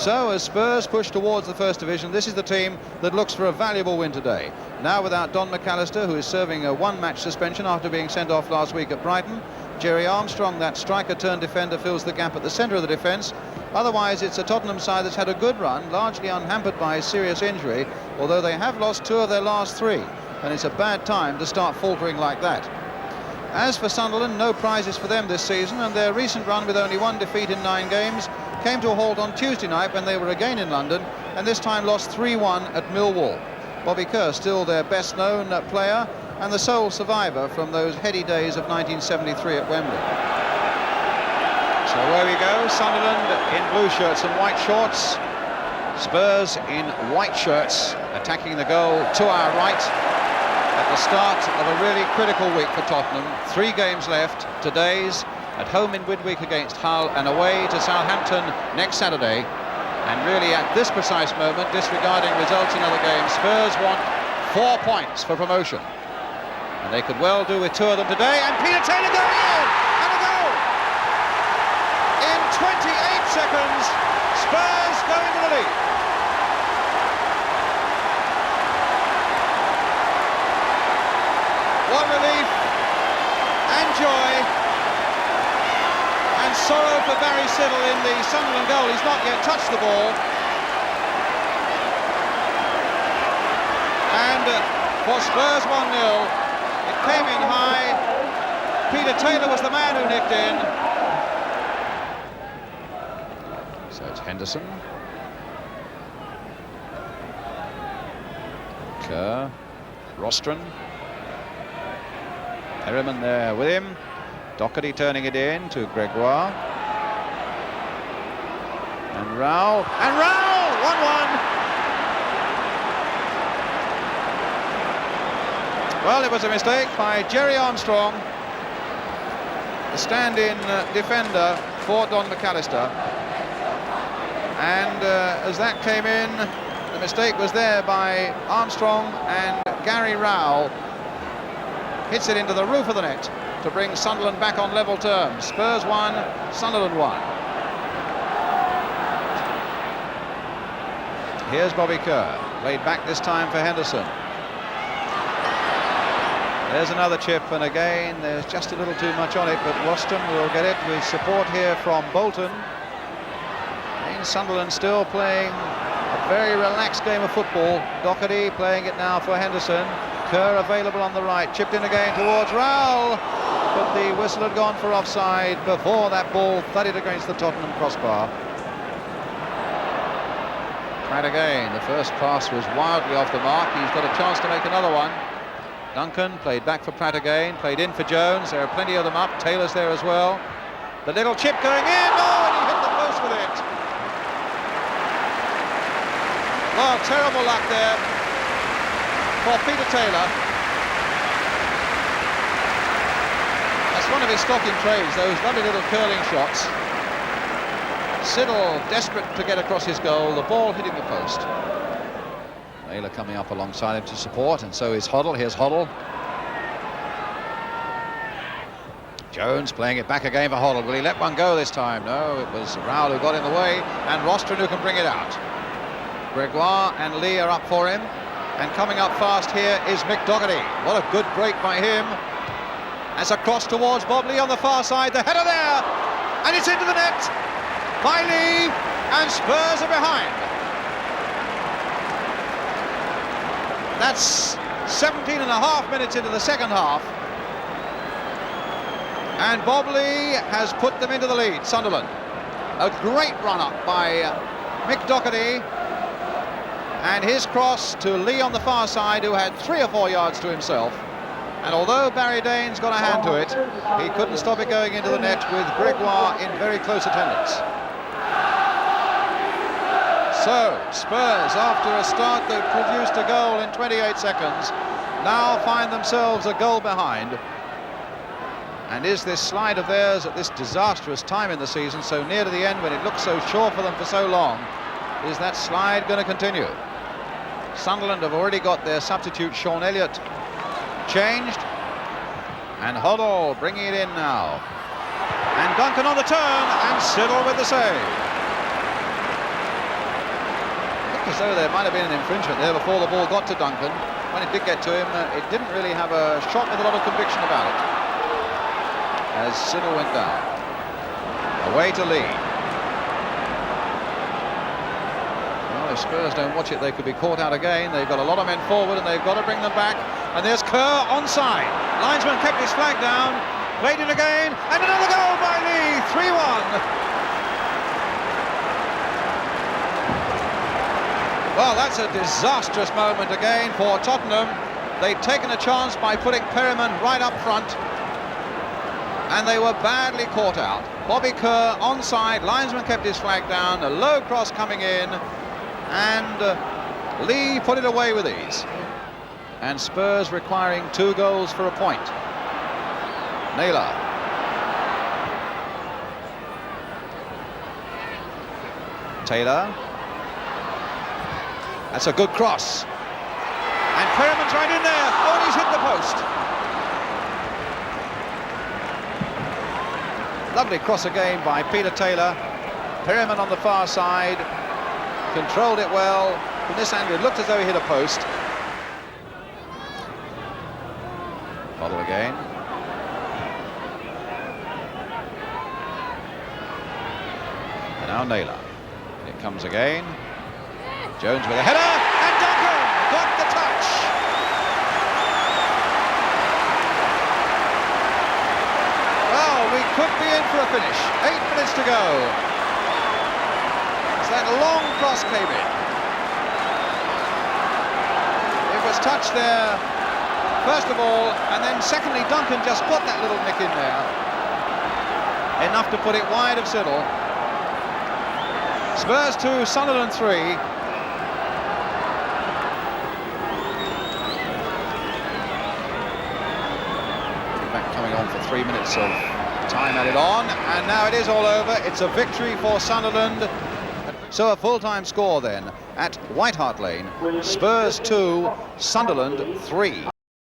So as Spurs push towards the First Division, this is the team that looks for a valuable win today. Now without Don McAllister, who is serving a one-match suspension after being sent off last week at Brighton. Jerry Armstrong, that striker-turned-defender, fills the gap at the centre of the defence. Otherwise, it's a Tottenham side that's had a good run, largely unhampered by a serious injury, although they have lost 2 of their last 3, and it's a bad time to start faltering like that. As for Sunderland, no prizes for them this season, and their recent run with only 1 defeat in 9 games came to a halt on Tuesday night when they were again in London, and this time lost 3-1 at Millwall. Bobby Kerr still their best-known player and the sole survivor from those heady days of 1973 at Wembley. So where we go, Sunderland in blue shirts and white shorts, Spurs in white shirts, attacking the goal to our right at the start of a really critical week for Tottenham. 3 games left, today's at home in midweek against Hull and away to Southampton next Saturday. And really at this precise moment, disregarding results in other games, Spurs want 4 points for promotion. And they could well do with 2 of them today, and Peter Taylor going in! And a goal! In 28 seconds, Spurs go into the lead. What relief and joy and sorrow for Barry Siddle in the Sunderland goal. He's not yet touched the ball. And for Spurs 1-0, it came in high. Peter Taylor was the man who nicked in. So it's Henderson. Kerr. Rostron. Perryman there with him. Doherty turning it in to Gregoire. And Rowell. And Rowell! 1-1. Well, it was a mistake by Jerry Armstrong, the stand-in defender for Don McAllister. And as that came in, the mistake was there by Armstrong, and Gary Rowell hits it into the roof of the net to bring Sunderland back on level terms. Spurs 1, Sunderland 1. Here's Bobby Kerr, laid back this time for Henderson. There's another chip, and again there's just a little too much on it, but Roston will get it with support here from Bolton. And Sunderland still playing a very relaxed game of football. Doherty playing it now for Henderson. Kerr available on the right, chipped in again towards Rowell, but the whistle had gone for offside before that ball thudded against the Tottenham crossbar. Pratt again, the first pass was wildly off the mark. He's got a chance to make another one. Duncan played back for Pratt again, played in for Jones. There are plenty of them up. Taylor's there as well. The little chip going in. Oh, and he hit the post with it. Well, terrible luck there for Peter Taylor. That's one of his stock in trades, those lovely little curling shots. Siddle desperate to get across his goal. The ball hitting the post. Naylor coming up alongside him to support, and so is Hoddle. Here's Hoddle. Jones playing it back again for Hoddle. Will he let one go this time? No, it was Rowell who got in the way, and Rostron who can bring it out. Gregoire and Lee are up for him, and coming up fast here is Mick Doherty. What a good break by him. As a cross towards Bob Lee on the far side, the header there, and it's into the net by Lee, and Spurs are behind. That's 17.5 minutes into the second half. And Bob Lee has put them into the lead, Sunderland. A great run-up by Mick Doherty. And his cross to Lee on the far side, who had 3 or 4 yards to himself. And although Barry Dane's got a hand to it, he couldn't stop it going into the net with Gregoire in very close attendance. So, Spurs, after a start that produced a goal in 28 seconds, now find themselves a goal behind. And is this slide of theirs at this disastrous time in the season, so near to the end when it looked so sure for them for so long, is that slide going to continue? Sunderland have already got their substitute Sean Elliott changed, and Hoddle bringing it in now. And Duncan on the turn, and Siddle with the save. looked as though there might have been an infringement there before the ball got to Duncan. When it did get to him, it didn't really have a shot with a lot of conviction about it. As Siddle went down. Away to Lee. Well, if Spurs don't watch it, they could be caught out again. They've got a lot of men forward and they've got to bring them back. And there's Kerr onside. Linesman kept his flag down, played it again, and another goal by Lee. 3-1. Well, that's a disastrous moment again for Tottenham. They'd taken a chance by putting Perryman right up front, and they were badly caught out. Bobby Kerr onside, linesman kept his flag down, a low cross coming in, and Lee put it away with ease. And Spurs requiring 2 goals for a point. Naylor. Taylor. That's a good cross. And Perryman's right in there. Oh, and he's hit the post. Lovely cross again by Peter Taylor. Perryman on the far side. Controlled it well. From this angle, it looked as though he hit a post. Follow again. And now Naylor. It comes again. Jones with a header, and Duncan got the touch. Well, we could be in for a finish. 8 minutes to go. As that long cross came in. It was touched there, first of all, and then secondly, Duncan just put that little nick in there. Enough to put it wide of Siddle. Spurs 2, Sunderland 3. Coming on for 3 minutes of time added on, and now it is all over. It's a victory for Sunderland. So a full-time score then at White Hart Lane. Spurs 2, Sunderland 3.